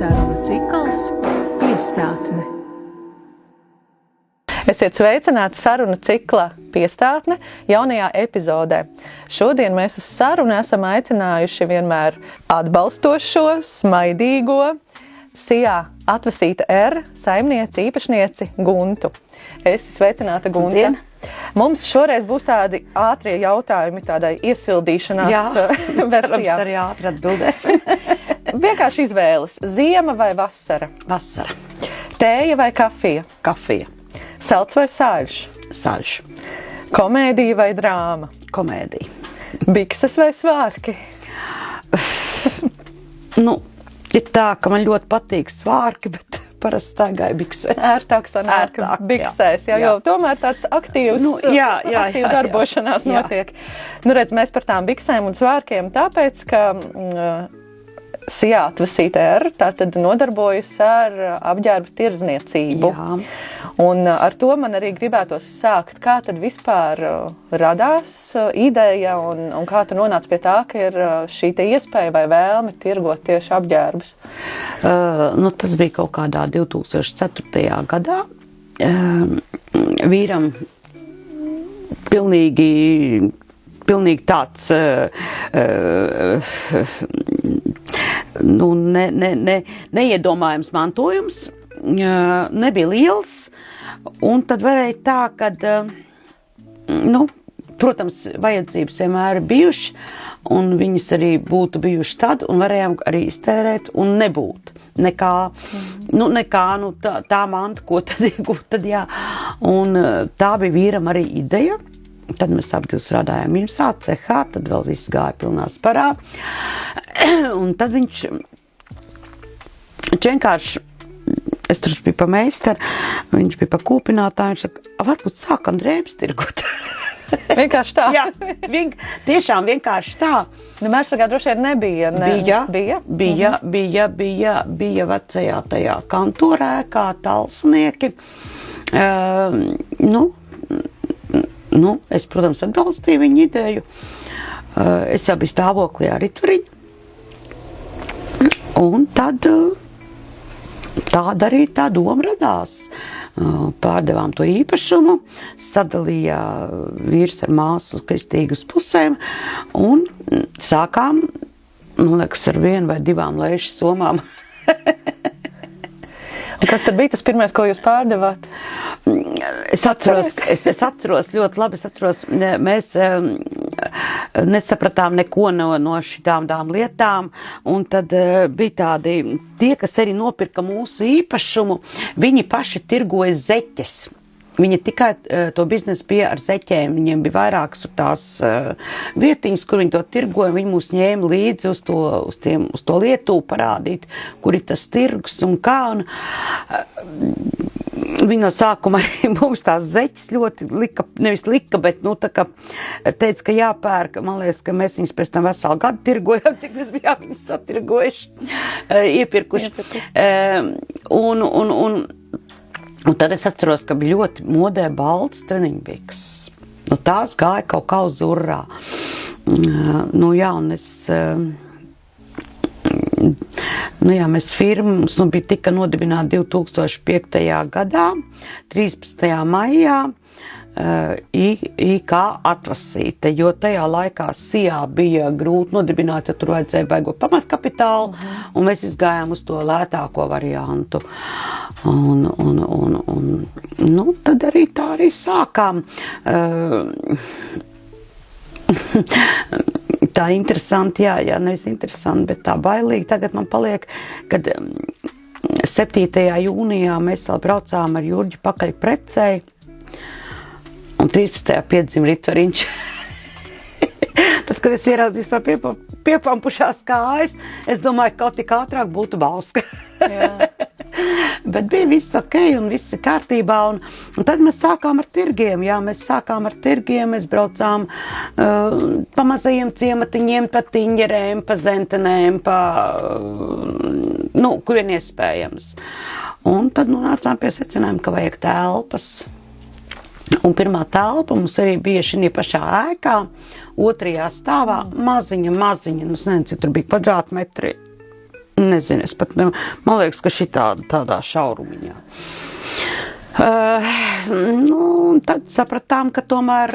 Sarunu cikls Piestātne. Esiet sveicināti sarunu cikla Piestātne jaunajā epizodē. Šodien mēs uz sarunu esam aicinājuši vienmēr atbalstošo, smaidīgo, Sijā Atvasīta R saimnieci, īpašnieci Guntu. Esi sveicināta, Gunta. Mums šoreiz būs tādi ātrie jautājumi, tādai iesildīšanās versijā. Arī ātri atbildēs. Vienkārši izvēles. Ziema vai vasara? Vasara. Tēja vai kafija? Kafija. Salds vai sāļš? Sāļš. Komēdija vai drāma? Komēdija. Bikses vai svārki? Ir tā, ka man ļoti patīk svārki, bet parasti staigāju biksēs. Ērtāk sanāk biksēs, jo tomēr tāds aktīvs, aktīva darbošanās notiek. Redz, mēs par tām biksēm un svārkiem tāpēc, ka Sijā Atvasīta R tātad nodarbojas ar apģērbu tirdzniecību. Jā. Un ar to man arī gribētos sākt. Kā tad vispār radās ideja un kā tu nonāc pie tā, ka ir šī te iespēja vai vēlme tirgot tieši apģērbus? Tas bija kaut kādā 2004. gadā. Vīram pilnīgi tāds neiedomājams mantojums, nebija liels, un tad varēja tā, kad, protams, vajadzības vienmēr ir bijuši, un viņas arī būtu bijuši tad, un varējām arī iztērēt un nebūt. Tā manta, ko tad iegūt, tad jā. Un tā bija vīram arī ideja. Tad mēs abi strādājām Imsā, cehā, tad vēl viss gāja pilnā sparā. Un tad viņš vienkārši, es tur biju pa meistaru, viņš bija pa kūpinātāju, viņš saka, varbūt sākam drēbes tirgot. Vienkārši tā? Jā, tiešām vienkārši tā. Mērsragā droši vien nebija, ne? Bija vecajā tajā kantorēkā, talsnieki. Es, protams, atbalstīju viņu ideju. Es jau biju stāvoklī ar ritvariņu. Un tad tāda arī tā doma radās. Pārdevām to īpašumu, sadalīja vīrs ar māsu kristīgi uz pusēm un sākām, man liekas, ar 1 vai 2 lēšu somām. Un kas tad bija tas pirmais, ko jūs pārdevāt? Es atceros ļoti labi, mēs nesapratām neko no šitām lietām, un tad bija tādi, tie, kas arī nopirka mūsu īpašumu, viņi paši tirgoja zeķes. Viņi tikai to biznesu bija ar zeķēm, viņiem bija vairākas tās vietiņas, kur viņi to tirgoja, viņi mūs ņēma līdzi uz to Lietuvu parādīt, kur ir tas tirgus un kā. Viņi no sākuma mums tās zeķes ļoti bet tā kā teica, ka jāpērk, man liekas, ka mēs viņas pēc tam veselu gadu tirgojām, cik mēs bijām viņas satirgojuši, iepirkuši. Un tad es atceros, ka bija ļoti modē balts treniņbiks. Tās gāja kaut kā uz urrā. Mēs firmas bija tika nodibināta 2005. gadā, 13. maijā, IK Atvasīta, jo tajā laikā Sijā bija grūti nodibināt, jo tur vajadzēja baigo pamatkapitālu, un mēs izgājām uz to lētāko variantu. Tad arī tā arī sākām. Tā interesanti, nevis interesanti, bet tā bailīgi tagad man paliek, kad 7. jūnijā mēs vēl braucām ar Jurģi pakaļ precei, un 13. piedzim ritvariņš. Tad, kad es ieraudzīju savu piepampušās kājas, es domāju, ka kaut tik ātrāk būtu Bauska. Bet bija viss ok un viss kārtībā, un tad mēs sākām ar tirgiem, mēs braucām pa mazajiem ciematiņiem, pa tiņģerēm, pa zentenēm, kur vien iespējams. Un tad nācām pie secinājuma, ka vajag telpas. Un pirmā telpa mums arī bija šī pašā ēkā, 2. stāvā, maziņa, es nezinu, cik tur bija kvadrātmetri. Nezinu, es pat, man liekas, ka tādā šaurumiņā. Tad sapratām, ka tomēr,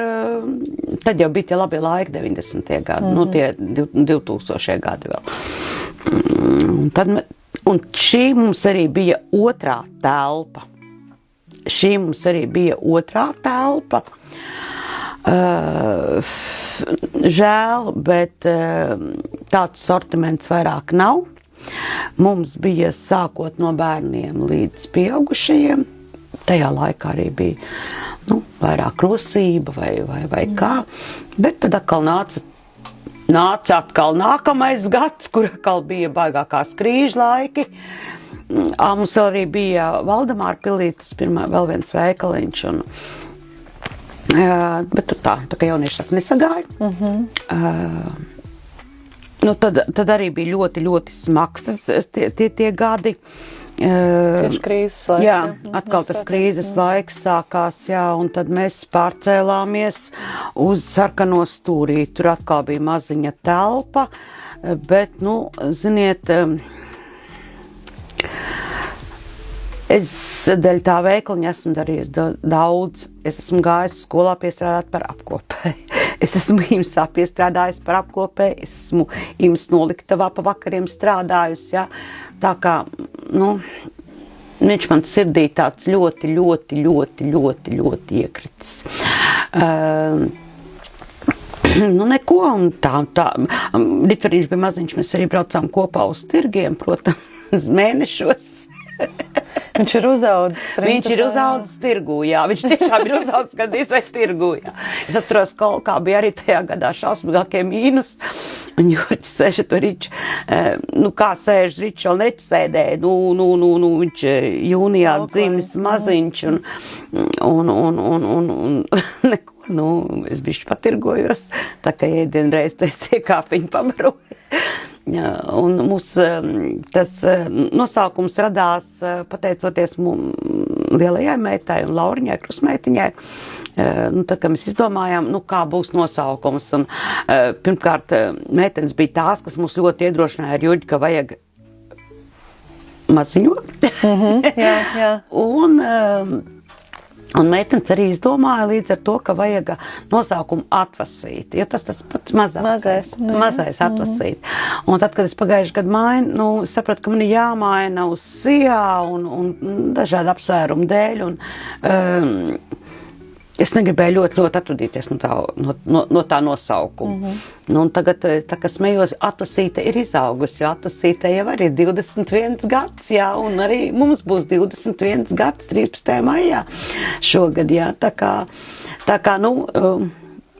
tad jau bija tie labie laiki 90. gadi, tie 2000. gadi vēl. Un šī mums arī bija otrā telpa. Žēl, bet tāds sortiments vairāk nav. Mums bija sākot no bērniem līdz pieaugušajiem. Tajā laikā arī bija vairāk rosība vai kā. Bet tad atkal nāca atkal nākamais gads, kur atkal bija baigākās krīžu laiki. Mums arī bija Valdemāra pilī, tas vēl viens veikaliņš. Bet tur tā kā jaunieši saka, nesagāja. Tad arī bija ļoti, ļoti smags tie gadi. Tieši krīzes laiks. Jā, atkal tas krīzes laiks sākās, un tad mēs pārcēlāmies uz Sarkano stūrī. Tur atkal bija maziņa telpa, bet, ziniet, es dēļ tā veikliņa esmu darījis daudz. Es esmu gājis skolā piestrādāt par apkopēju. Es esmu IMSā piestrādājis par apkopēju. Es esmu IMS noliktavā pa vakariem strādājusi, ja. Tā kā, viņš man sirdī tāds ļoti, ļoti, ļoti, ļoti, ļoti iekritis. Neko, un tā. Ritvariņš bija maziņš, mēs arī braucām kopā uz tirgiem, protams, mēnešos. Viņš ir uzaudzis. Viņš ir uzaudzis tirgū, jā. Viņš tiešām ir uzaudzis gandrīz vai tirgū, jā. Es atceros, kā bija arī tajā gadā šausmīgākie mīnus. Un Jurģis sēža to Riču, kā sēž Riču, vēl nečsēdēja. Viņš jūnijā dzimis maziņš un neko, es bišķi patirgojos. Tā kā ēdienreiz iekāpiņu pamaroju. Un mums tas nosaukums radās pateicoties lielajai meitai un Lauriņai, krusmeitiņai. Tā kā mēs izdomājām, kā būs nosaukums. Un, pirmkārt, meitenes bija tās, kas mums ļoti iedrošināja ar Jurģi, ka vajag maziņo. Jā. Un meitenes arī izdomāja līdz ar to, ka vajag nosaukumu Atvasīt, jo tas pats mazais Atvasīt. Un tad, kad es pagājuši gadu sapratu, ka man ir jāmaina uz Sijā un dažādu apsvērumu dēļ. Es negribēju ļoti, ļoti atrudīties no tā nosaukuma. Un tagad, tā kā smējos, Atvasīte ir izaugusi, jo Atvasīte jau arī 21 gads, jā, un arī mums būs 21 gads 13. maijā šogad, jā. Tā kā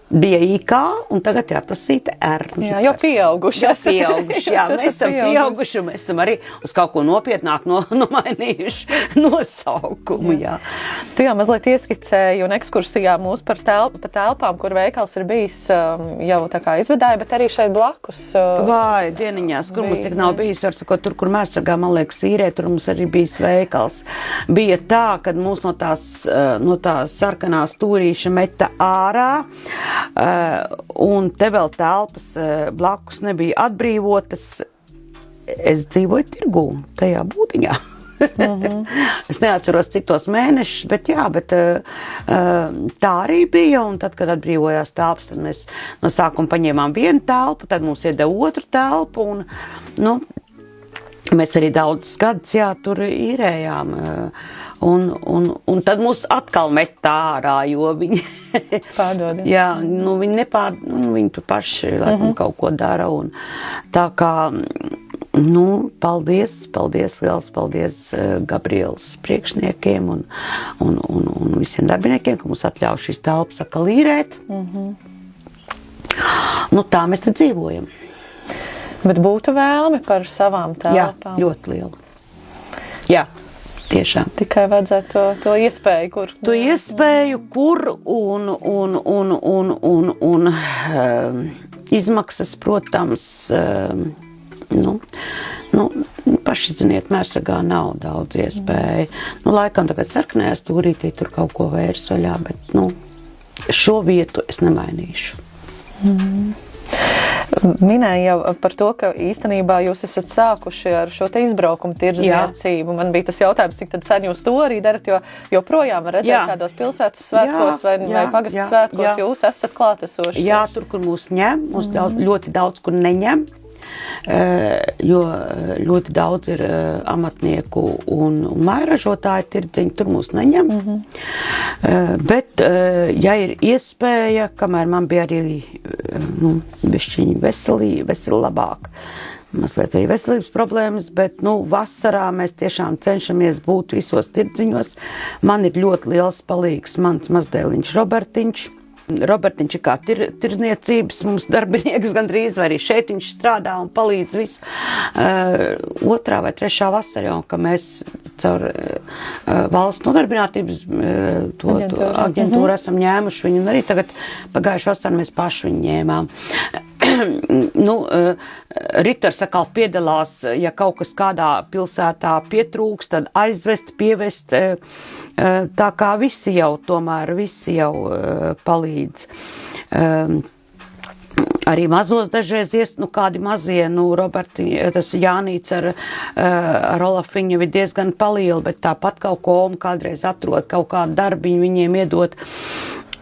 bija IK, un tagad ir Atvasīte R. Jā, jau pieauguši. Jā, mēs esam pieauguši, un mēs esam arī uz kaut ko nopietnāk nomainījuši nosaukumu, jā. Tu jau mazliet ieskicēji un ekskursijā mūs pa telpām, kur veikals ir bijis jau tā kā izvedāja, bet arī šeit blakus. Vai, dieniņās, kur mums tik nav bijis, var sakot, tur, kur Mērsargā, man liekas, īrē, tur mums arī bijis veikals. Bija tā, kad mūs no tā sarkanā stūrīša meta ārā, un te vēl telpas blakus nebija atbrīvotas. Es dzīvoju tirgū, tajā būdiņā. Es neatceros cik tos mēnešus, bet tā arī bija, un tad, kad atbrīvojās telpas, tad mēs no sākuma paņēmām vienu telpu, tad mums iedeva otru telpu, un, mēs arī daudz gadus, tur īrējām, un tad mūs atkal met ārā, jo viņi pārdod. Jā, viņi tu paši laikam kaut ko dara, un tā kā, paldies, liels paldies Gabrielas priekšniekiem un visiem darbiniekiem, ka mums atļauj šīs telpas atkal īrēt. Tā mēs te dzīvojam. Bet būtu vēlmi par savām telpām? Jā, ļoti liela. Jā, tiešām. Tikai vajadzētu to iespēju, kur. To iespēju, kur un izmaksas, protams, paši ziniet, Mērsagā nav daudz iespēju. Laikam tagad sarkanajā stūrītī tur kaut ko vērs vaļā, bet, šo vietu es nemainīšu. Minēja jau par to, ka īstenībā jūs esat sākuši ar šo te izbraukumu tirdzniecību. Man bija tas jautājums, cik tad sen jūs to arī darat, jo joprojām var redzēt kādos pilsētas svētkos vai pagastu svētkos jūs esat klātesoši. Jā, tur, kur mūs ņem, mūs ļoti daudz, kur neņem. Jo ļoti daudz ir amatnieku un mājražotāju tirdziņi, tur mūs neņem. Bet, ja ir iespēja, kamēr man bija arī bišķiņi veseli labāk, mazliet arī veselības problēmas, bet, vasarā mēs tiešām cenšamies būt visos tirdziņos. Man ir ļoti liels palīgs mans mazdēliņš Robertiņš. Robertiņš ir kā tirdzniecības mums darbinieks gandrīz, vai arī šeit viņš strādā un palīdz visu. 2. vai 3. vasarā, ka mēs caur valsts nodarbinātības aģentūru esam ņēmuši viņu, un arī tagad pagājuši vasarā mēs paši viņu ņēmām. Ritars atkal piedalās, ja kaut kas kādā pilsētā pietrūks, tad aizvest, pievest, tā kā visi jau palīdz. Arī mazos dažreiz kādi mazie, Roberti, tas Jānīts ar Olafiņu ir diezgan palieli, bet tāpat kaut ko kādreiz atrod, kaut kādu darbiņu viņiem iedot.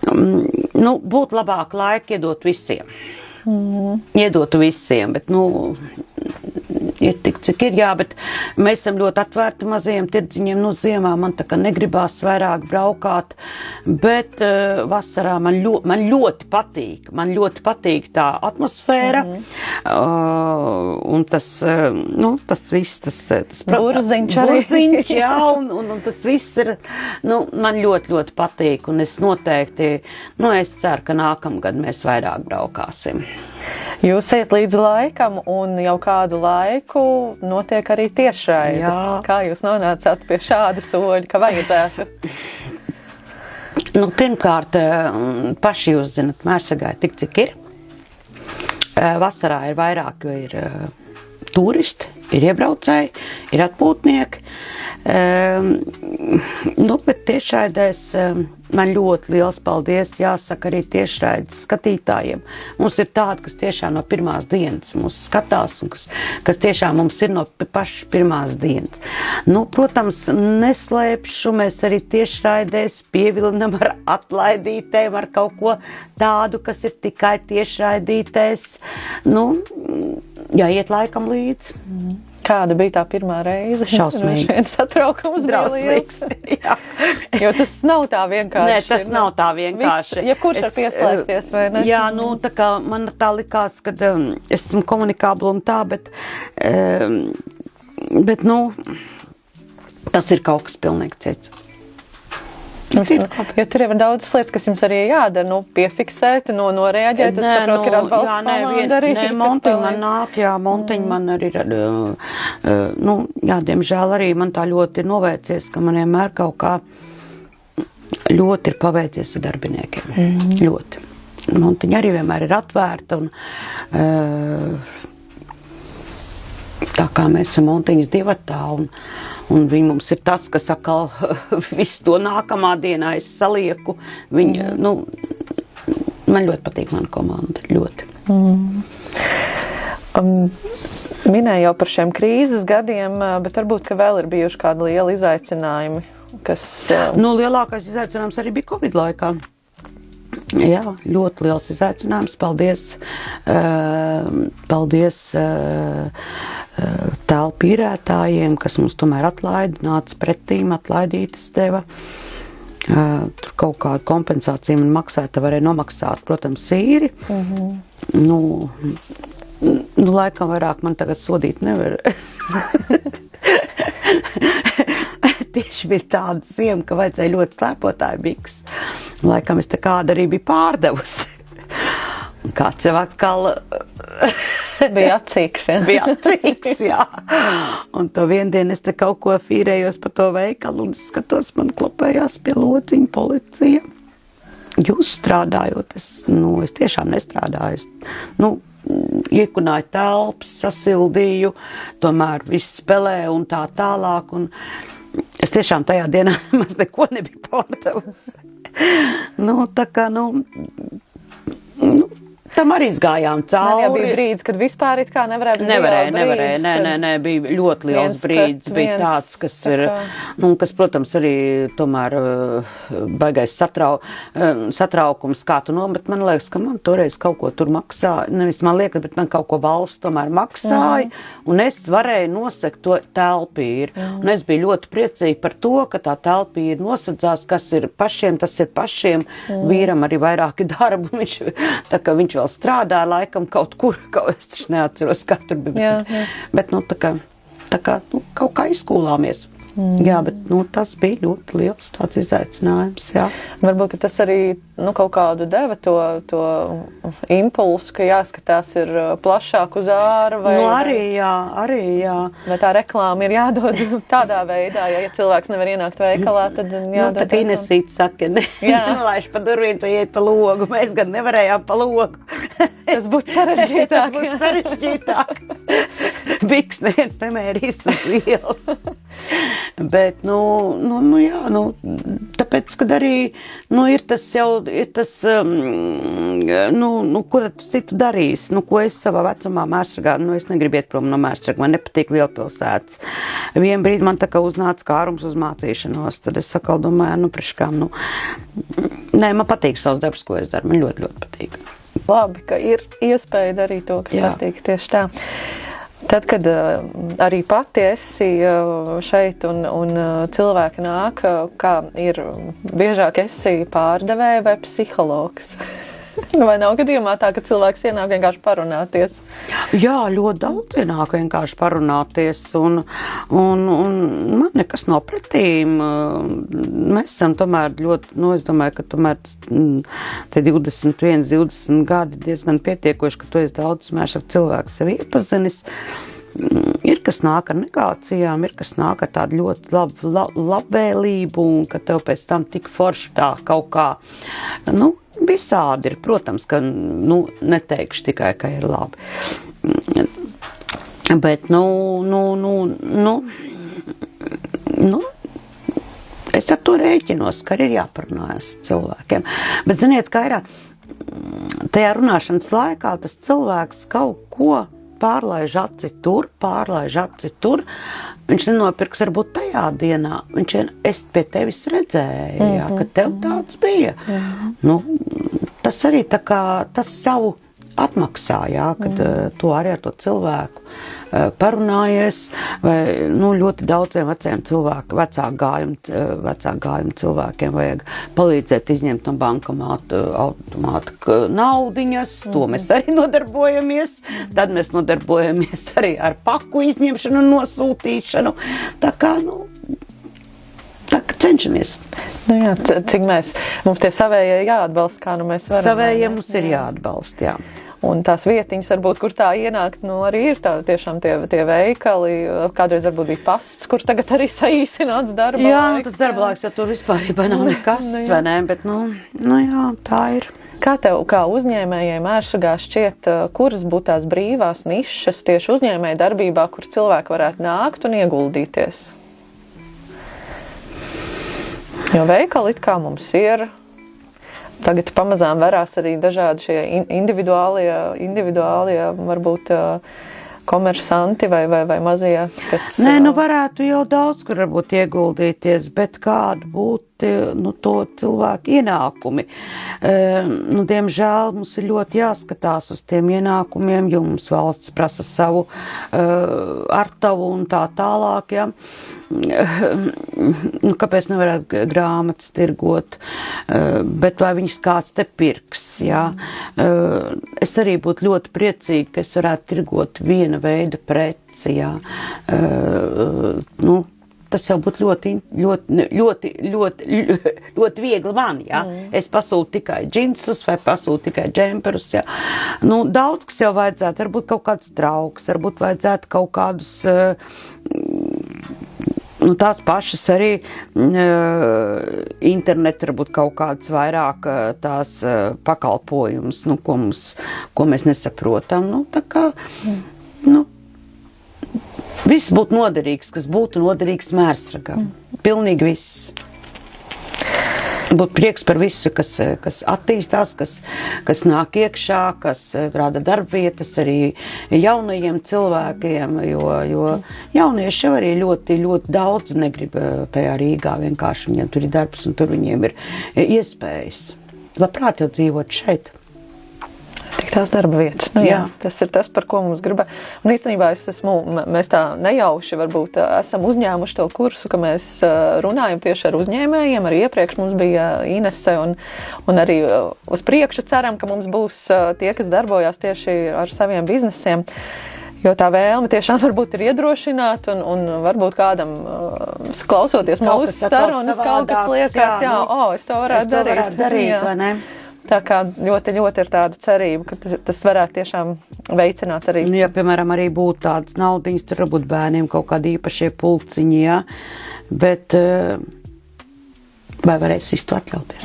Būtu labāk laika iedot visiem. Iedotu visiem, bet, ir tik, cik ir, jā, bet mēs esam ļoti atvērti mazajiem tirdziņiem, ziemā man tā kā negribās vairāk braukāt, bet vasarā man ļoti patīk tā atmosfēra, un tas viss, tas burziņš, jā, un tas viss ir, man ļoti patīk, un es noteikti, es ceru, ka nākamgad mēs vairāk braukāsim. Jūs ejat līdz laikam, un jau kādu laiku notiek arī tiešraides. Kā jūs nonācāt pie šāda soļa, ka vajadzētu? Pirmkārt, paši jūs zinat, Mērsagāja tik, cik ir. Vasarā ir vairāk, jo ir turisti, ir iebraucēji, ir atpūtnieki. Bet tiešraidēs man ļoti liels paldies, jāsaka arī tiešraides skatītājiem. Mums ir tādi, kas tiešām no pirmās dienas mūs skatās un kas tiešām mums ir no pašas pirmās dienas. Protams, neslēpšu, mēs arī tiešraidēs pievilinam ar atlaidītēm, ar kaut ko tādu, kas ir tikai tiešraidītēs. Jāiet laikam līdzi. Kāda bija tā pirmā reize? Šausmīgi. Satraukums bija liels. Jo tas nav tā vienkārši. Nē, tas nav tā vienkārši. Jebkurš var pieslēgties, vai ne? Jā, tā kā man tā likās, ka esmu komunikābla un tā, bet tas ir kaut kas pilnīgi cits. Jo tur jau ir daudz lietas, kas jums arī jādara, piefiksēt, noreaģēt. Es saprotu, ka ir atbalsta komanda arī. Nē, Montiņa man nāk, Montiņa man arī ir, diemžēl arī man tā ļoti ir novērcies, ka man vienmēr kaut kā ļoti ir paveicies ar darbiniekiem. Ļoti. Montiņa arī vienmēr ir atvērta un tā kā mēs esam Montiņas divatā un viņi mums ir tas, kas atkal visu to nākamā dienā es salieku. Viņa, man ļoti patīk mana komanda, ļoti. Minēju jau par šiem krīzes gadiem, bet varbūt, ka vēl ir bijuši kādi lieli izaicinājumi, kas... Lielākais izaicinājums arī bija Covid laikā. Jā, ļoti liels izaicinājums. Paldies telpu īrētājiem, kas mums tomēr atlaida, nāca pretīm, atlaidītas deva. Tur kaut kādu kompensāciju man maksāja, varēja nomaksāt, protams, īri. Laikam vairāk man tagad sodīt nevar. Tieši bija tāda ziema, ka vajadzēja ļoti slēpotāju biks. Laikam es te kādu arī biju pārdevusi. Kāds jau atkal bija acīgs, jā. Bija acīgs, jā. Un to viendienu es te kaut ko fīrējos pa to veikalu un skatos, man klopējās pie lociņa policija. Jūs strādājot, es tiešām nestrādāju. Iekunāju telpas, sasildīju, tomēr viss spēlē un tā tālāk. Un es tiešām tajā dienā maz neko nebiju pārdevusi. Tā kā, tam arī izgājām cauri. Jā, bija brīdis, kad vispār it kā nevarēja. Nē, bija ļoti liels brīdis, bija tāds, kas ir, kas, protams, arī tomēr baigais satraukums, kā tu bet man liekas, ka man toreiz kaut ko tur maksāja, nevis man liekas, bet man kaut ko valsts tomēr maksāja, un es varēju nosekt to telpīri, un es biju ļoti priecīgi par to, ka tā telpīri nosadzās, kas ir pašiem, tas ir pašiem, vīram arī vairāki darbu, tā kā viņš vēl strādāja laikam kaut kur, es taču neatceros, kā tur bija, bet tā kā kaut kā izskolāmies. Jā, bet tas bija ļoti liels tāds izaicinājums, jā. Varbūt, ka tas arī kaut kādu deva to impulsu, ka jāskatās ir plašāk uz āru vai... Arī jā. Vai tā reklāma ir jādod tādā veidā, ja cilvēks nevar ienākt veikalā, tad jādod... Tad Inesīt saka, nelaiž pa durvīm, tu iet pa logu, mēs gan nevarējām pa logu. Tas būtu sarežģītāk. Biks neviens nemērīs uz ielas. Bet, jā, tāpēc, kad arī, ir tas jau, ko tu citu darīs, ko es savā vecumā Mērsragā, es negribu iet prom no Mērsraga, man nepatīk lielpilsētas. Vien brīdi man tā kā uznāca kārums uz mācīšanos, tad es sakal domāju, man patīk savs darbs, ko es daru, man ļoti, ļoti patīk. Labi, ka ir iespēja darīt to, kas patīk tieši tā. Tad, kad arī pati esi šeit un cilvēki nāk, kā ir biežāk esi pārdevēja vai psihologs? Vai nav gadījumā tā, ka cilvēks ienāk vienkārši parunāties? Jā, ļoti daudz ienāk vienkārši parunāties, un man nekas nav pretīm. Mēs esam tomēr ļoti, es domāju, ka tomēr te 21, 20 gadi diezgan pietiekoši, ka tu esi daudz smēšāk cilvēks sev iepazinis. Ir, kas nāk ar negācijām, ir, kas nāk ar tādu ļoti labvēlību, un ka tev pēc tam tik forši tā kaut kā, visādi ir, protams, ka, neteikšu tikai, ka ir labi. Bet, es ar to rēķinos, ka ir jāparunājas cilvēkiem. Bet, ziniet, kā ir, tajā runāšanas laikā tas cilvēks kaut ko pārlaiž aci tur, viņš nenopirks varbūt tajā dienā, es pie tevis redzēju, jā, ka tev tāds bija. Tas arī tā kā, tas savu atmaksā, jā, kad tu arī ar to cilvēku parunājies, vai, ļoti daudziem vecāku gājumu cilvēkiem vajag palīdzēt izņemt no automāta naudiņas, to mēs arī nodarbojamies, tad mēs nodarbojamies arī ar paku izņemšanu un nosūtīšanu, tā kā, cenšamies. Jā, cik mums tie savējie jāatbalsta, kā mēs varam. Savējie mums ir jāatbalsta, jā. Un tās vietiņas, varbūt, kur tā ienākt, arī ir tā, tiešām tie veikali, kādreiz varbūt bija pasts, kur tagad arī saīsināts darba laiks. Jā, tas darba laiks, jo tur vispārībā nav nekas, vai ne, bet, jā, tā ir. Kā tev, kā uzņēmējai Mērsragā šķiet, kuras būtu tās brīvās nišas tieši uzņēmēja darbībā, kur cilvēki varētu nākt un ieguldīties? Jo veikali it kā mums ir. Tagad pamazām varās arī dažādi šie individuālie varbūt komersanti vai mazie, kas... Nē, varētu jau daudz, kur varbūt ieguldīties, bet kāda būtu to cilvēku ienākumi. Diemžēl mums ir ļoti jāskatās uz tiem ienākumiem, jo mums valsts prasa savu artavu un tā tālāk, ja. Kāpēc nevarētu grāmatas tirgot, bet vai viņas kāds te pirks, jā. Es arī būtu ļoti priecīgi, ka es varētu tirgot viena veida preci, jā. Tas jau būtu ļoti viegli man, jā. Es pasūtu tikai džinsus vai pasūtu tikai džemperus, jā. Daudz, kas jau vajadzētu, varbūt kaut kāds trauks, varbūt vajadzētu kaut kādus, tās pašas arī internetu, varbūt kaut kāds vairāk tās pakalpojumus, ko mēs nesaprotam, tā kā, viss būtu noderīgs, kas būtu noderīgs Mērsragam. Pilnīgi viss. būt prieks par visu, kas attīstās, kas nāk iekšā, kas rada darbvietas arī jaunajiem cilvēkiem, jo jaunieši jau arī ļoti, ļoti daudz negrib tajā Rīgā, vienkārši viņiem tur ir darbs un tur viņiem ir iespējas. Labprāt jau dzīvot šeit. Tik tās darba vietas. Tas ir tas, par ko mums gribē. Un īstenībā mēs tā nejauši varbūt esam uzņēmuši to kursu, ka mēs runājam tieši ar uzņēmējiem. Arī iepriekš mums bija Inese un arī uz priekšu ceram, ka mums būs tie, kas darbojās tieši ar saviem biznesiem. Jo tā vēlme tiešām varbūt ir iedrošināt un varbūt kādam klausoties mūsu sarunas kaut kas liekas, es to varētu darīt, vai ne? Tā kā ļoti, ļoti ir tāda cerība, ka tas varētu tiešām veicināt arī. Ja, piemēram, arī būtu tādas naudiņas, tur varbūt bērniem kaut kādi īpašie pulciņi, jā. Bet vai varēs visu to atļauties?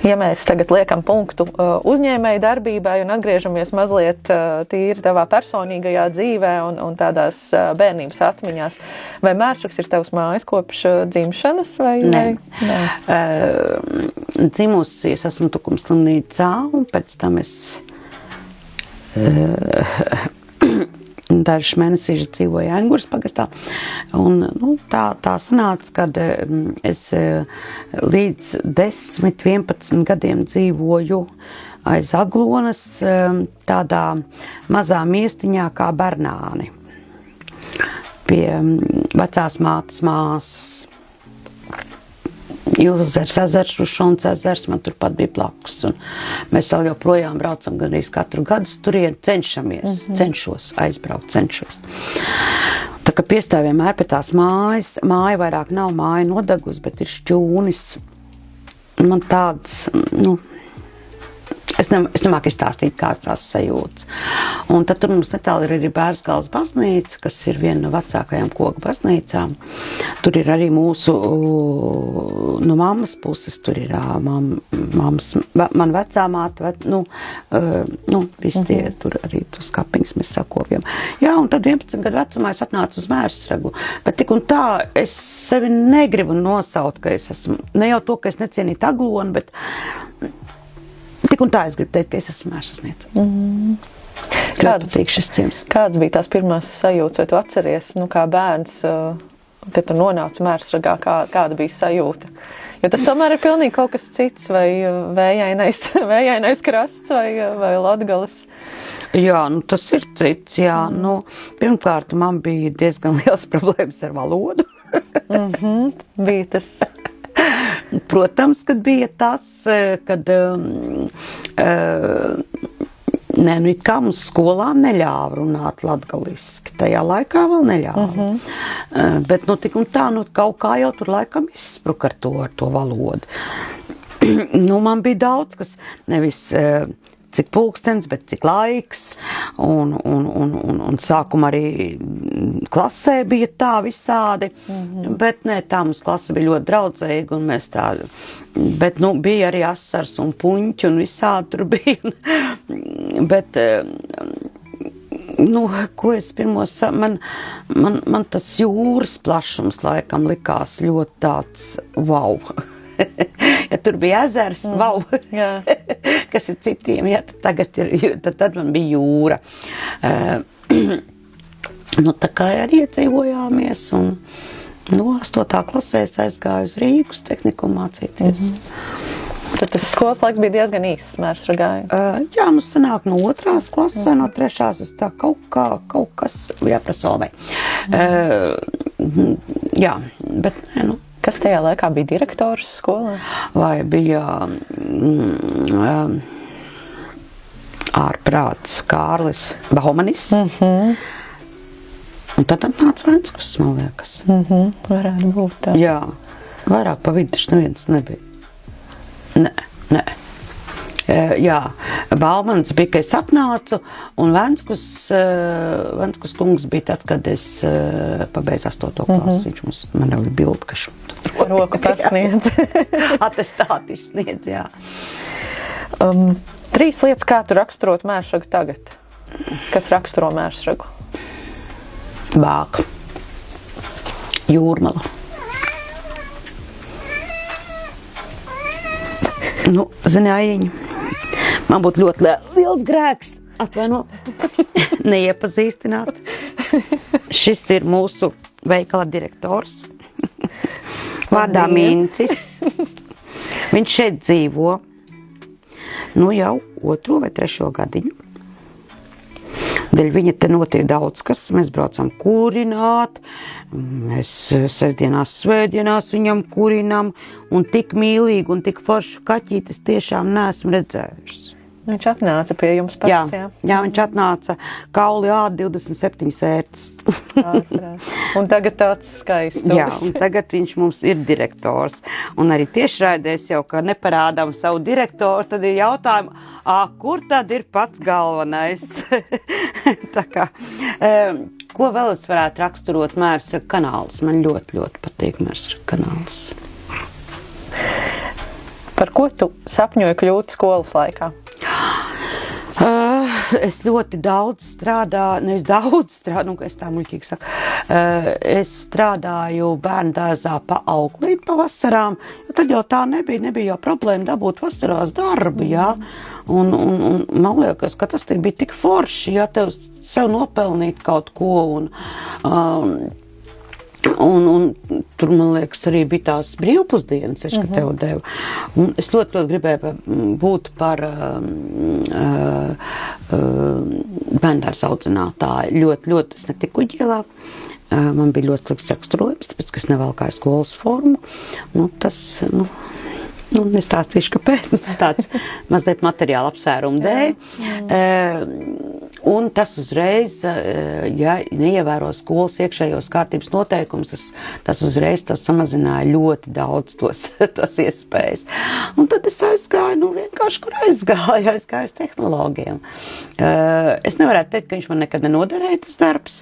Ja mēs tagad liekam punktu uzņēmēju darbībai un atgriežamies mazliet tīri tavā personīgajā dzīvē un tādās bērnības atmiņās, vai Mērsrags ir tavs mājas kopš dzimšanas? Nē. Dzimusi, es esmu Tukumslimnīcā, un pēc tam es dažus mēnesīšus dzīvoju Engures pagastā. Un, tā sanāca, kad es līdz 10-11 gadiem dzīvoju aiz Aglonas tādā mazā miestiņā kā Bernāni pie vecās mātes māsas. Ilzers ezers, Rušons ezers, man turpat bija blakus. Un mēs vēl joprojām braucam gan arī katru gadu turien, cenšos aizbraukt. Tā kā piestāv vienmēr pie tās mājas, māja vairāk nav māja nodegus, bet ir šķūnis. Man tāds, es nemāku izstāstīt, kāds tās sajūtas. Un tad tur mums netāli ir arī Bērzgales baznīca, kas ir viena no vecākajām koku baznīcām. Tur ir arī mūsu, no mammas puses, tur ir man vecā māte, visi tie, tur arī tos kapiņas mēs sakopjam. Jā, un tad 11 gadu vecumā es atnācu uz Mērsragu, bet tik un tā es sevi negribu nosaukt, ka es esmu, ne jau to, ka es necienītu Aglonu, bet tik un tā es gribu teikt, ka es esmu Mērsasniece. Ļoti patīk šis ciems. Kādas bija tās pirmās sajūtas, vai tu atceries, kā bērns, kad tu nonāci Mērsragā, kāda bija sajūta? Jo tas tomēr ir pilnīgi kaut kas cits, vai vējainais krasts, vai Latgales. Jā, tas ir cits, jā. Pirmkārt, man bija diezgan liels problēmas ar valodu. Bija tas... Protams, kad bija tas, kad it kā mums skolā neļāva runāt latgaliski. Tajā laikā vēl neļāva. Bet tik un tā, kaut kā jau tur laikam izspruka ar to valodu. Man bija daudz, kas nevis cik pulkstens, bet cik laiks. Un sākumā arī klasē bija tā visādi. Bet tā, mums klase bija ļoti draudzīga un mēs tā, bet bija arī asars un puņķi un visādi tur bija. Bet, ko es pirmos, man tas jūras plašums laikam likās ļoti tāds wow. Ja tur bija ezers, wow, kas ir citiem, tad man bija jūra. Tā kā arī iedzīvojāmies un 8. klasē es aizgāju uz Rīgas tehnikumu mācīties. Tad tas skolas laiks bija diezgan īsts Mērsragā. Jā, sanāk no 2. klases vai no 3. es tā kaut kas jāprasolvē. Jā, bet Kas tajā laikā bija direktors skolā? Vai bija ārprāts Kārlis Baumanis. Un tad nāca Venskus, man liekas. Varētu būt tā. Jā, vairāk pa vidu taču neviens nebija. Nē. Jā, Baumans bija, ka es atnācu, un Venskus kungs bija tad, kad es pabeidzu 8. klasu. Viņš man jau ir bildi, ka roku pasniedz. Atestāti sniedz, jā. 3 lietas, kā tu raksturot Mērsragu tagad? Kas raksturo Mērsragu? Vāka. Jūrmala. Nu, zini, Aiņa, man būtu ļoti liels grēks, atvaino, neiepazīstināt. Šis ir mūsu veikala direktors, vārdā Mincis. Viņš šeit dzīvo, nu jau 2. vai 3. gadiņu. Dēļ viņa te notiek daudz kas, mēs braucam kurināt, mēs sestdienās, svētdienās viņam kurinām, un tik mīlīgi un tik foršu kaķītes tiešām neesmu redzējusi. Viņš atnāca pie jums pats, jā? Jā, viņš atnāca kauli ādi 27 sērts. Un tagad tāds skaists. Jā, un tagad viņš mums ir direktors. Un arī tiešraidēs jau, ka neparādām savu direktoru, tad ir jautājumi, kur tad ir pats galvenais? Tā kā, ko vēl es varētu raksturot Mērs ir kanāls? Man ļoti, ļoti patīk Mērs ir kanāls. Par ko tu sapņoji kļūt skolas laikā? Es ļoti daudz strādāju, nevis daudz strādāju, es tā muļķīgi saku, es strādāju bērnu dārzā pa auklīt pa vasarām, jo tad jau tā nebija jau problēma dabūt vasarās darbu, jā, un man liekas, ka tas bija tik forši, ja tev sev nopelnīt kaut ko, un tur, man liekas, arī bija tās brīvpusdienas, ka tev deva. Un es ļoti gribēju būt par bērndārs audzinātāju. Ļoti, es netiku ģielā. Man bija ļoti slikts raksturojums, tāpēc, ka es nevalkāju skolas formu. Tas, nestāstīšu, kāpēc, tas tāds mazliet materiāla apsvērumu dēļ. Un tas uzreiz, ja neievēro skolas iekšējos kārtības noteikumus, tas uzreiz samazināja ļoti daudz tos iespējas. Un tad es aizgāju, vienkārši, kur aizgāju uz tehnologiem. Es nevarētu teikt, ka viņš man nekad nenoderēja tas darbs.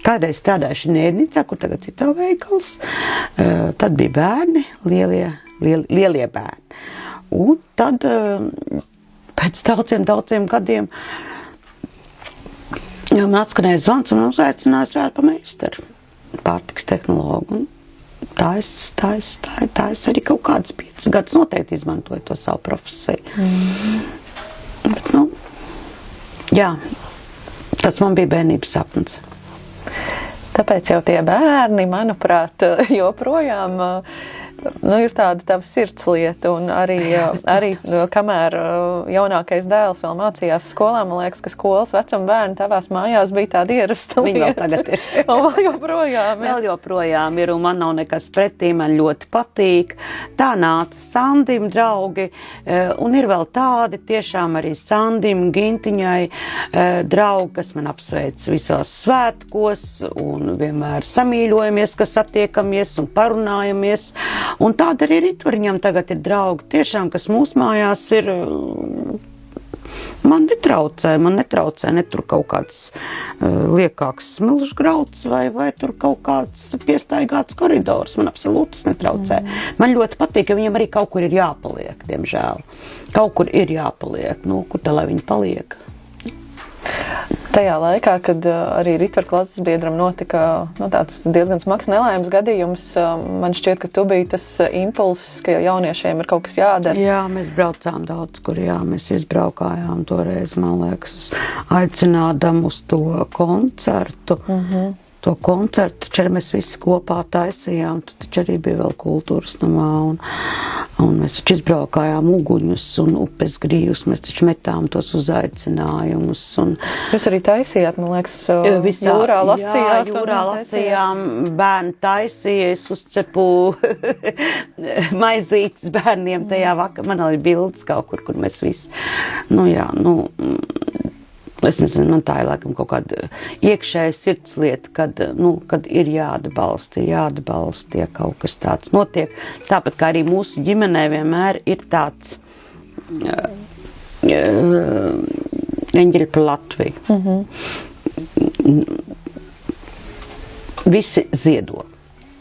Kādreiz strādājuši Nērnicā, kur tagad cito veikals. Tad bija bērni, lielie bērni. Un tad pēc daudziem gadiem man atskanēja zvans un uzaicināja pa meistaru, pārtiks tehnologu. Un tā es arī kaut kādas 5 gadus noteikti izmantoju to savu profesiju. Bet, jā, tas man bija bērnības sapnis. Tāpēc jau tie bērni, manuprāt, joprojām ir tāda tava sirdslieta, un arī kamēr jaunākais dēls vēl mācījās skolā, man liekas, ka skolas vecuma bērni tavās mājās bija tāda ierasta lieta. Viņi vēl tagad ir. Un vēl joprojām ir, un man nav nekas pretī, man ļoti patīk. Tā nāca Sandim draugi, un ir vēl tādi tiešām arī Sandim, Gintiņai draugi, kas man apsveic visos svētkos, un vienmēr samīļojamies, kas satiekamies un parunājamies. Un tāda arī Ritvariņam tagad ir draugi, tiešām, kas mūsu mājās ir, man netraucē, ne tur kaut kāds liekāks smilšgrauds vai tur kaut kāds piestaigāts koridors, man absolūti netraucē. Man ļoti patīk, ka viņam arī kaut kur ir jāpaliek, diemžēl. Kaut kur ir jāpaliek, kur tā, lai viņi paliek. Tajā laikā, kad arī Ritvaru klases biedram notika tāds diezgan smags nelaimes gadījums, man šķiet, ka tu biji tas impulss, ka jauniešiem ir kaut kas jādara. Jā, mēs braucām daudz, kur mēs izbraukājām toreiz, man liekas, aicinādam uz to koncertu. To koncertu, taču mēs visi kopā taisījām, tu taču arī bija vēl kultūras namā, un mēs taču izbraukājām uguņus un upes grīvus, mēs taču metām tos uzaicinājumus. Jūs arī taisījāt, man liekas, jūrā lasījāt? Jā, jūrā lasījām, bērni taisīja, es uzcepu maizītes bērniem tajā vakarā, man arī bildes kaut kur mēs visi, es nezinu, man tā ir laikam kaut kāda iekšēja sirdslieta, kad ir jāatbalsta, ja kaut kas tāds notiek. Tāpat kā arī mūsu ģimenē vienmēr ir tāds eņģeļi par Latviju. Visi ziedo.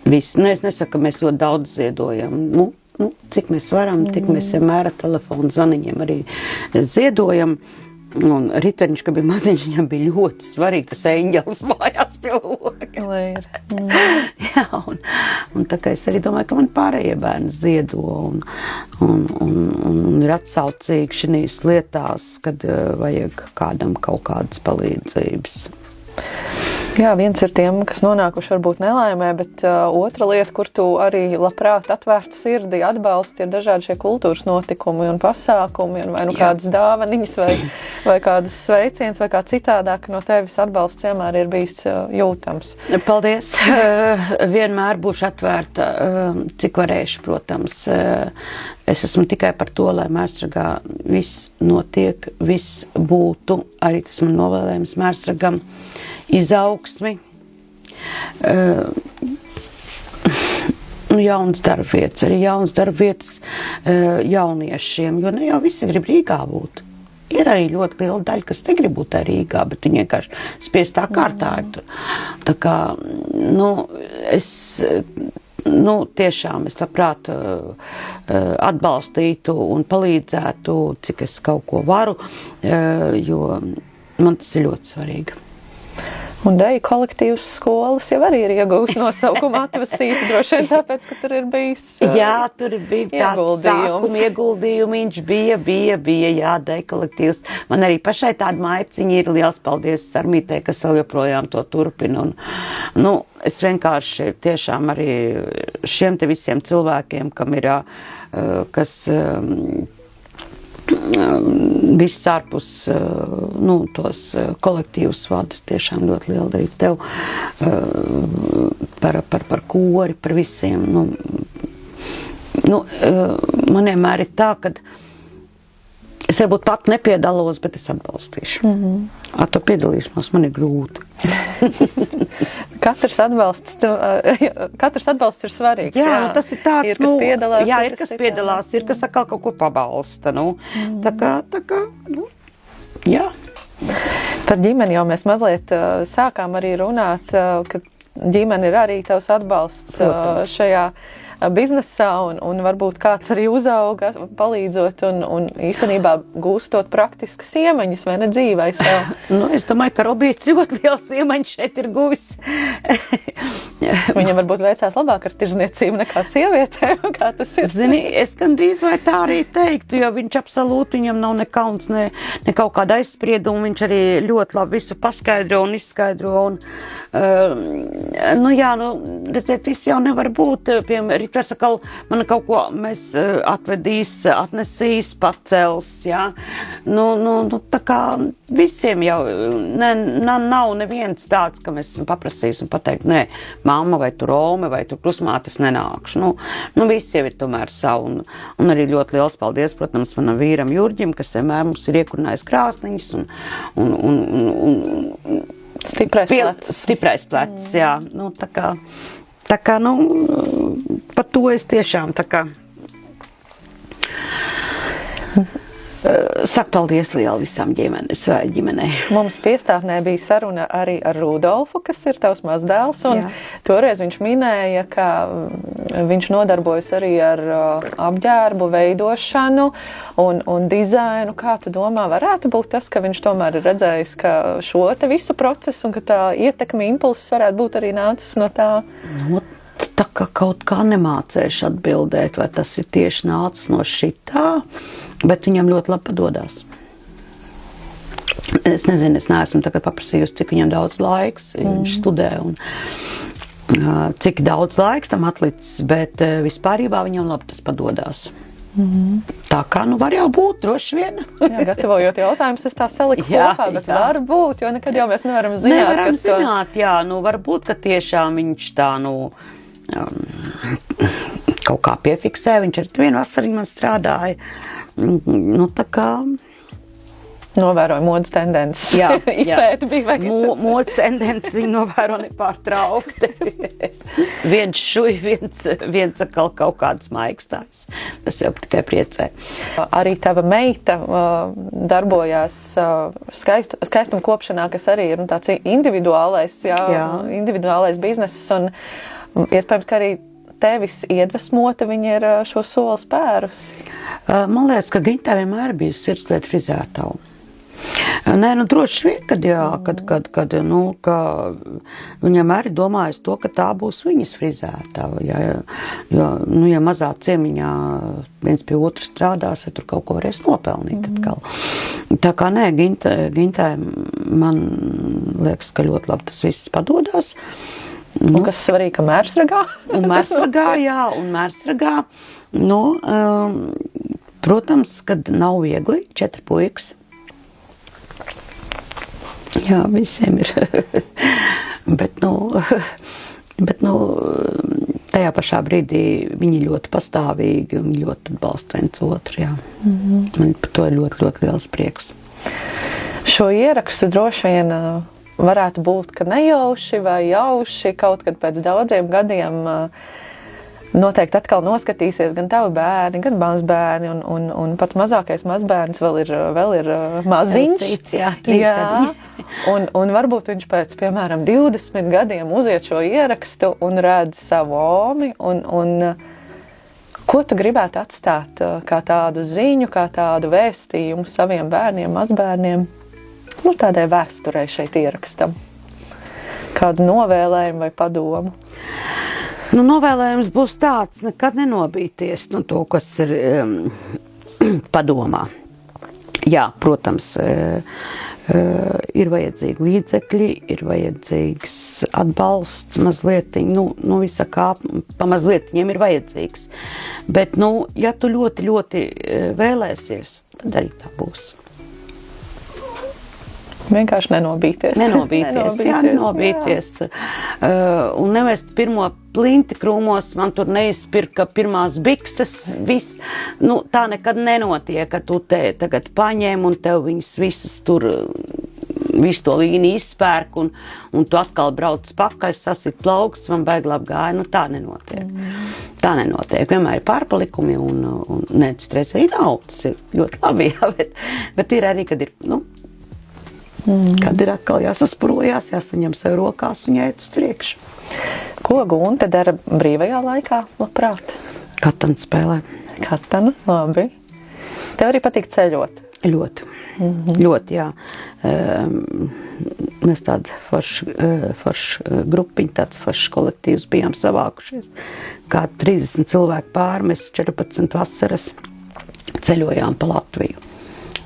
Visi. Es nesaku, ka mēs ļoti daudz ziedojam. Cik mēs varam, tik mēs vienmēr ar telefonu zvaniņiem arī ziedojam. Un Ritveriņš, ka bija maziņš, viņam bija ļoti svarīgi tas eņģelis mājās pie loga. Jā, Un tā kā es arī domāju, ka man pārējie bērni ziedo un ir atsaucīgi šīs lietās, kad vajag kādam kaut kādas palīdzības. Jā, viens ir tiem, kas nonākuši varbūt nelaimē, bet otra lieta, kur tu arī labprāt atvērtu sirdi, atbalsti, ir dažādi šie kultūras notikumi un pasākumi, un vai nu kādas dāvaniņas, vai kādas sveiciens, vai kā citādāk no tevis atbalsts vienmēr ir bijis jūtams. Paldies! Vienmēr būšu atvērta, cik varēšu, protams. Es esmu tikai par to, lai Mērsragā viss notiek, viss būtu, arī tas man novēlējums Mērsragam, izaugsmi, jauns darbvietas, arī jauns darbvietas jauniešiem, jo ne jau visi grib Rīgā būt. Ir arī ļoti liela daļa, kas negrib būt Rīgā, bet viņi vienkārši spiestā kārtā ir. Tā kā, tiešām es labprāt atbalstītu un palīdzētu, cik es kaut ko varu, jo man tas ir ļoti svarīgi. Un deju kolektīvs skolas jau arī ir iegūs nosaukumu Atvasīti, droši vien tāpēc, ka tur ir bijis jā, tur bija tāds sākuma ieguldījumiņš, bija, jā, deju kolektīvs. Man arī pašai tāda maiciņa ir, liels paldies Sarmītei, kas vēl joprojām to turpina. Un, es vienkārši tiešām arī šiem te visiem cilvēkiem, kam ir, kas viss ārpus tos kolektīvus vādus, tiešām ļoti liela arī tev par kori, par visiem. Man vienmēr ir tā, ka es varbūt pat nepiedalos, bet es atbalstīšu. Ar to piedalīšanos man ir grūti. Katrs atbalsts ir svarīgs. Jā, tas ir tāds, ir, kas piedalās, ir kas piedalās, ir kas atkal kaut ko pabalsta. Tā kā, jā. Par ģimeni jau mēs mazliet sākām arī runāt, ka ģimene ir arī tavs atbalsts šajā biznesā, un varbūt kāds arī uzauga, palīdzot un īstenībā gūstot praktiskas iemaņas, vai ne, dzīvai sev? Es domāju, ka Robīts ļoti liels iemaņas šeit ir guvis. Viņam varbūt veicās labāk ar tirzniecību nekā sievietēm, kā tas ir? Zini, es gandrīz vai tā arī teiktu, jo viņš absolūti, viņam nav ne kauns, ne kaut kāda aizsprieduma, viņš arī ļoti labi visu paskaidro un izskaidro, un redziet, viss jau nevar būt, piemēram, Rītvesakal, man kaut ko mēs atnesīs, pacels, jā. Tā kā visiem jau, nav neviens tāds, ka mēs paprasīs un pateikt, nē, mamma vai tu Rome vai tu krusmātes nenākšu. Visi jau ir tomēr savu, un arī ļoti liels paldies, protams, manam vīram Jurģim, kas vienmēr mums ir iekurinājusi krāsniņas un Stiprais plecs, jā. Tā kā, par to es tiešām tā kā saku paldies lielu visām ģimenei. Mums piestātnē bija saruna arī ar Rudolfu, kas ir tavs mazdēls, un toreiz viņš minēja, ka viņš nodarbojas arī ar apģērbu veidošanu un dizainu. Kā tu domā, varētu būt tas, ka viņš tomēr ir redzējis, ka šo te visu procesu un ka tā ietekme impulses varētu būt arī nācis no tā? Tā kā kaut kā nemācēšu atbildēt, vai tas ir tieši nācis no šitā, bet viņam ļoti labi padodās. Es nezinu, es neesmu tagad paprasījusi, cik viņam daudz laiks, viņš studē un cik daudz laiks tam atlicis, bet vispārībā viņam labi tas padodās. Tā kā, var jau būt, droši vien. Jā, gatavojot jautājumus, es tā saliku kopā, bet var būt, jo nekad jau mēs nevaram zināt. Nevaram zināt, jā, varbūt, ka tiešām viņš tā, kaut kā piefiksē, viņš ar vienu vasariņu man strādāja. Tā kā novēroja modas tendences. Jā, izpēta bija vajag. Modas tendences viņi novēro nepārtraukti. Viens šuj, viens atkal kaut kāds maikstājs. Tas jau tikai priecē. Arī tava meita darbojās skaistuma kopšanā, kas arī ir tāds individuālais bizness, un iespējams, ka arī tevis iedvesmota viņa ir šo soli spērus. Man liekas, ka Gintai vienmēr bija sirdslieta frizētavu. Nē, nu droši vien, kad jā, kad nu, ka viņam arī domājas to, ka tā būs viņas frizētā, jo, nu, ja mazā ciemiņā viens pie otru strādās, vai tur kaut ko varēs nopelnīt atkal. Tā kā nē, Gintai man liekas, ka ļoti labi tas viss padodās. Un kas svarīgi, ka mērsragā? Un mērsragā, jā, un mērsragā, nu, protams, kad nav viegli, 4 puikas. Jā, visiem ir. bet, nu, tajā pašā brīdī viņi ļoti pastāvīgi un ļoti atbalsta viens otru, jā. Man par to ir ļoti, ļoti liels prieks. Šo ierakstu droši vien varētu būt, ka nejauši vai jauši kaut kad pēc daudziem gadiem noteikti atkal noskatīsies gan tavi bērni, gan mazbērni, un pat mazākais mazbērns vēl ir maziņš. Jā, 3 gadi. Un varbūt viņš pēc, piemēram, 20 gadiem uziet šo ierakstu un redz savu omi, un ko tu gribētu atstāt kā tādu ziņu, kā tādu vēstījumu saviem bērniem, mazbērniem, nu tādai vēsturei šeit ierakstam? Kādu novēlējumu vai padomu? Nu, novēlējums būs tāds, nekad nenobīties no to, kas ir padomā. Jā, protams, ir vajadzīgi līdzekļi, ir vajadzīgs atbalsts mazlietiņ, nu visa kā pa mazlietiņiem ir vajadzīgs. Bet, nu, ja tu ļoti, ļoti vēlēsies, tad arī tā būs. Vienkārši nenobīties. Nenobīties. Un nevest pirmo plinti krūmos, man tur neizpirka pirmās bikses, viss. Nu, tā nekad nenotiek, ka tu te tagad paņem un tev viņas visas tur, visu to līniju izspērk un tu atkal brauc pakaļ, sasit plauksts, man baigi labi gāja. Nu, tā nenotiek. Tā nenotiek. Vienmēr ir pārpalikumi un ne, citreiz arī nav. Tas ir ļoti labi, jā, bet ir arī, kad ir, nu, kad ir atkal jāsasprojās, jāsaņem sev rokās un jāiet uz priekšu. Ko Gunte dara brīvajā laikā, labprāt? Katana spēlē. Katana, labi. Tev arī patīk ceļot? Ļoti. Ļoti, jā. Mēs tādi forši grupiņi, tāds foršs kolektīvs bijām savākušies. Kā 30 cilvēku pāri, mēs 14 vasaras ceļojām pa Latviju.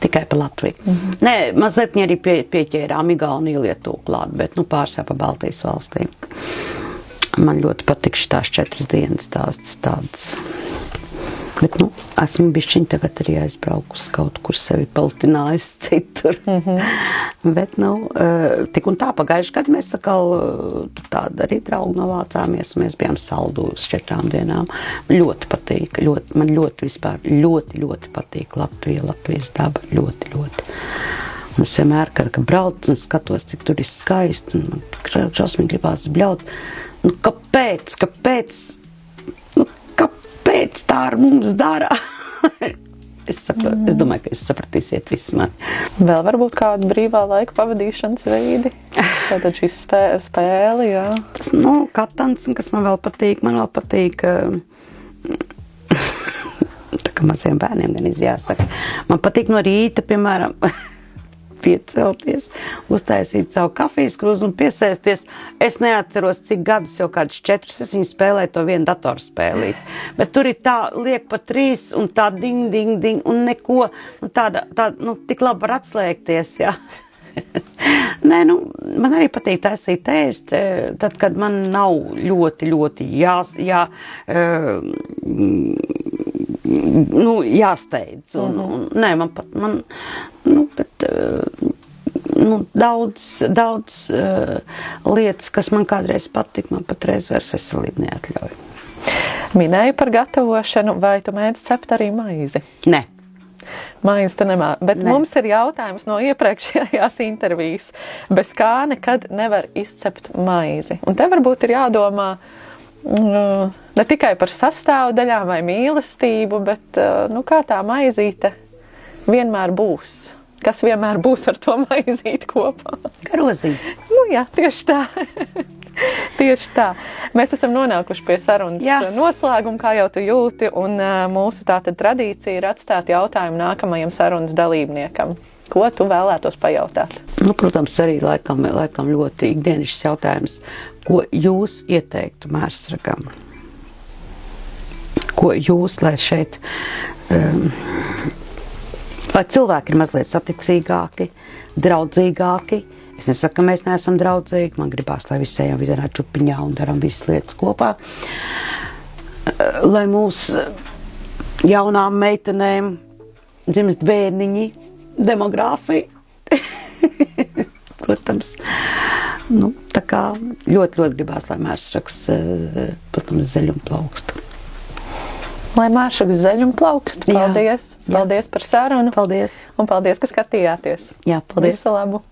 Tikai pa Latviju. Nē, mazliet arī pieķērām Igauniju, Lietuvu klāt, bet pārsvarā pa Baltijas valstīm. Man ļoti patīk šitās 4 dienas tādas. Bet, esmu bišķiņ tagad arī aizbraukus kaut kur sevi palutinājis citur. Bet, tik un tā pagājuši gadu mēs atkal tādu arī draugu novācāmies, un mēs bijām Saldū uz 4 dienām. Ļoti patīk, man ļoti vispār, ļoti patīk Latvija, Latvijas daba, ļoti. Un es vienmēr, kad brauc un skatos, cik tur ir skaisti, un man šausmīgi gribās bļaut. Kāpēc tā ar mums dara? Es domāju, ka jūs sapratīsiet visu mani. Vēl varbūt kādu brīvā laika pavadīšanas veidi? Tātad šī spēle, jā. Tas, katans, un kas man vēl patīk, tā kā maziem bērniem gan jāsaka. Man patīk no rīta, piemēram, piecelties, uztaisīt savu kafijas krūzi un piesēsties. Es neatceros, cik gadus, jau kādus 4, es viņu spēlēju to vienu datorspēlīt. Bet tur ir tā, liek pa 3 un tā ding, un neko, tāda, tik labi var atslēgties, jā. Nē, man arī patīk taisīt ēst, tad, kad man nav ļoti jāsteidz. Nē, bet daudz lietas, kas man kādreiz patika, man patreiz vairs veselība neatļauj. Minēju par gatavošanu, vai tu mēdz cept arī maizi? Nē. Maizi tu nemā. Bet mums ir jautājums no iepriekšējās intervijas. Bez kā nekad nevar izcept maizi. Un te varbūt ir jādomā ne tikai par sastāvdaļām vai mīlestību, bet kā tā maizīte vienmēr būs. Kas vienmēr būs ar to maizīti kopā? Grozīti. Jā, tieši tā. Tieši tā. Mēs esam nonākuši pie sarunas noslēguma, kā jau tu jūti, un mūsu tātad tradīcija ir atstāt jautājumu nākamajam sarunas dalībniekam. Ko tu vēlētos pajautāt? Nu, protams, arī laikam ļoti ikdienišs jautājums, ko jūs ieteiktu mērsragam? Ko jūs, lai šeit, lai cilvēki ir mazliet saticīgāki, draudzīgāki? Es nesaku, ka mēs neesam draudzīgi, man gribās, lai visi ejam vienā čupiņā un daram visas lietas kopā. Lai mūsu jaunām meitenēm dzimst bērniņi, demogrāfija. Protams, nu, tā kā ļoti gribās, lai mērsrags, protams, zeļum plaukstu. Lai mērsrags zeļum plaukstu. Paldies. Jā. Paldies par sarunu. Paldies. Un paldies, ka skatījāties. Jā, paldies. Visu labu.